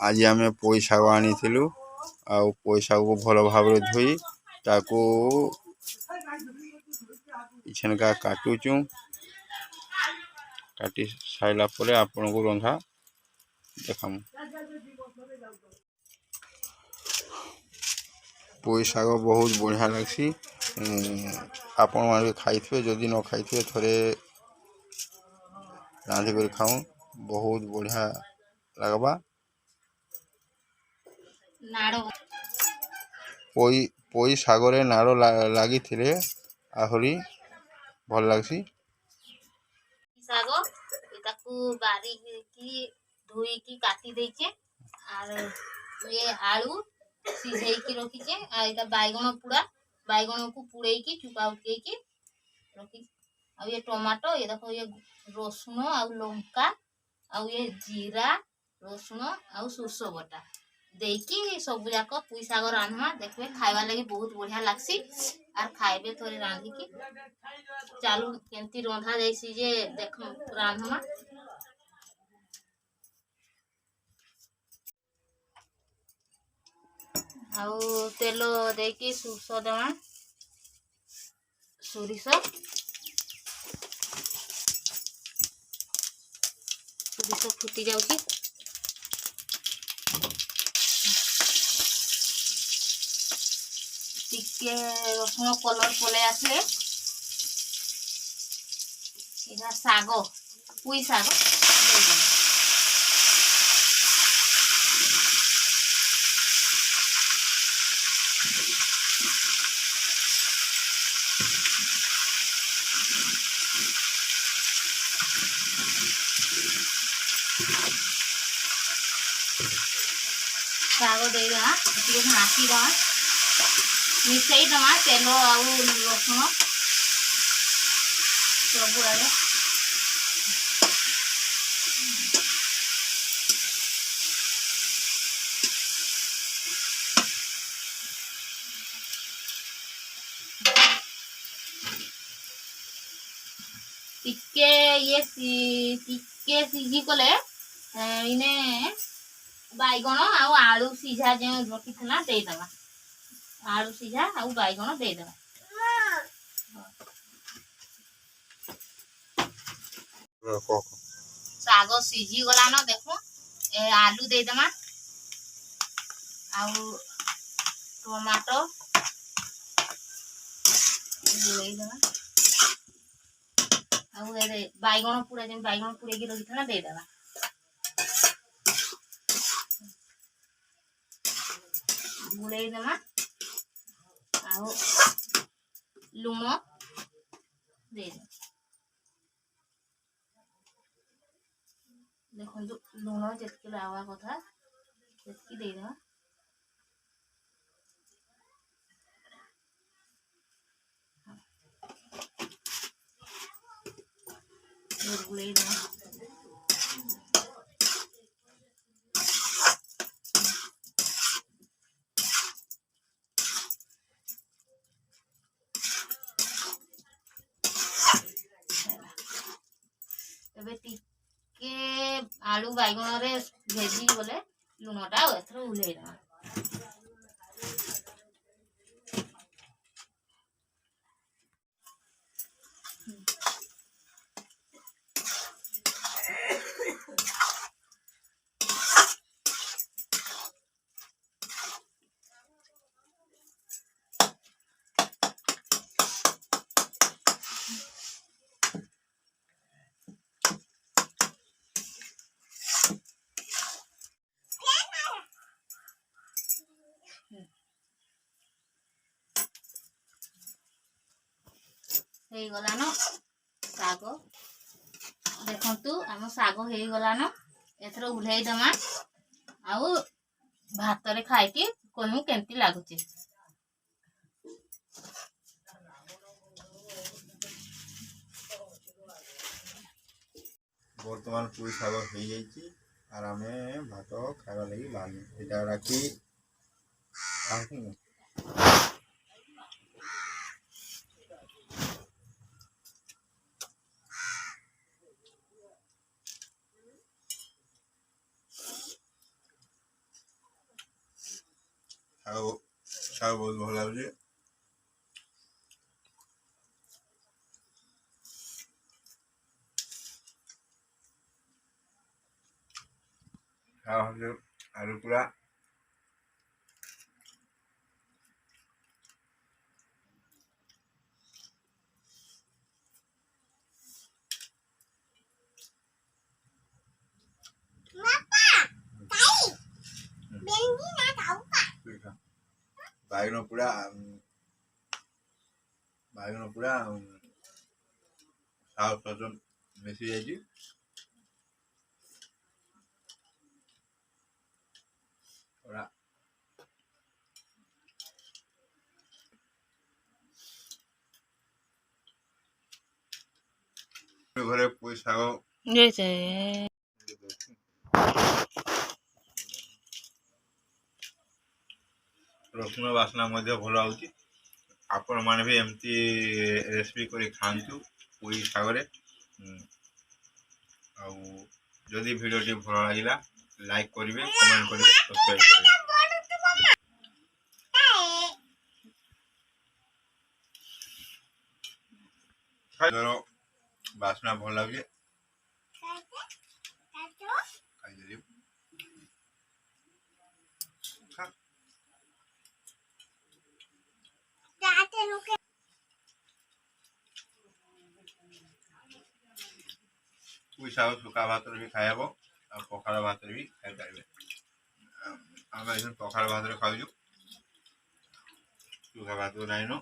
आज आम पोई शाग आनी पोई शाग को भल भाव धोई ताकू इछनका काटुचु काटी साइला परे आपन को रंधा देखामु। पोई शाग बहुत बढ़िया लगसी। आपण माने खाइथे जदि न खाइथे थरे रांधि कर खाऊं बहुत बढ़िया लगबा। पोई सागरे नाड़ लगी थे आहरी भल लगसी। साग ताकू बारी की धोई की काटी देके आर ये आलू सिझाई की रखीचे आ इटा बैगन पूरा बैगन को पुड़े की चुपा उठे की रखी आ ये टमाटो ये देखो ये रसुन आ लंका आ ये जीरा रसुन आ सोरसो बटा देकी सब जाक पुई साग रांधमा देखबे खाइबा लगी बहुत बढ़िया लागसी आर खाइबे थोड़े रांधी की चालू केमती रंधा जाइसी जे देख रांधमा। आउ तेल देकी सोरस देवा सोरिष फुटी जाउची टिके रसुन कलर पले आसले इधर साग पुई साग साग दे देवा घाटी देवा मिसई देवा तेल आउ रसुन सब आड़े टिके ये टिके सीझी कले इने बैगण आउ आलू सीझा जो रखी था देदेवा आलू सीझा आउ बैगण देदेवा साग सीझी गला न देखो आलू देदेमा आउ टमाटो देदेमा आउ बैगण पूरा जो बैगण पूरे की रखी था देदेवा गुड़े देमा आउ लुण दे देखो लुण जितकी लावा कथा जितकी दे देवा गुड़े देवा टिके आलू बैगण रे भेजी गले लुणटा एथर उल्हे देवा हे गलान साग देखंतु आम साग हे गलान एथर उल्हे दमा आउ भात रे खाई की कहूँ केमती लागुची। बर्तमान पुई शाग हो जाइए आर आम भात खावा लगी बाहर यहाँ राखी ଶାଗ ବହୁତ ଭଲ ଲାଗୁଛି। ଶାଗ ହଉଛି ଆଳୁ ପୁରା ବାଇଗଣ ପୁରା ଶାଗ ସହିତ ମିଶି ଯାଇଛି। ପୁରା ଘରେ ପୋଇ ଶାଗ ରସୁଣ ବାସ୍ନା ମଧ୍ୟ ଭଲ ଆଉଛି। ଆପଣମାନେ ବି ଏମିତି ରେସିପି କରି ଖାଆନ୍ତୁ ପୋଇ ଶାଗରେ। ଆଉ ଯଦି ଭିଡ଼ିଓଟି ଭଲ ଲାଗିଲା ଲାଇକ୍ କରିବେ, କମେଣ୍ଟ କରିବେ, ସବସ୍କ୍ରାଇବ୍ କରିବେ। ଖାଇବାର ବାସ୍ନା ଭଲ ଲାଗୁଛି। ଖାଇଦେଲି। ପୋଇ ଶାଗ ଶୁଖା ଭାତରେ ବି ଖାଇହେବ ଆଉ ପଖାଳ ଭାତରେ ବି ଖାଇପାରିବେ। ଆମେ ଏଠି ପଖାଳ ଭାତରେ ଖାଉଛୁ, ଶୁଖା ଭାତ ନାଇଁନ।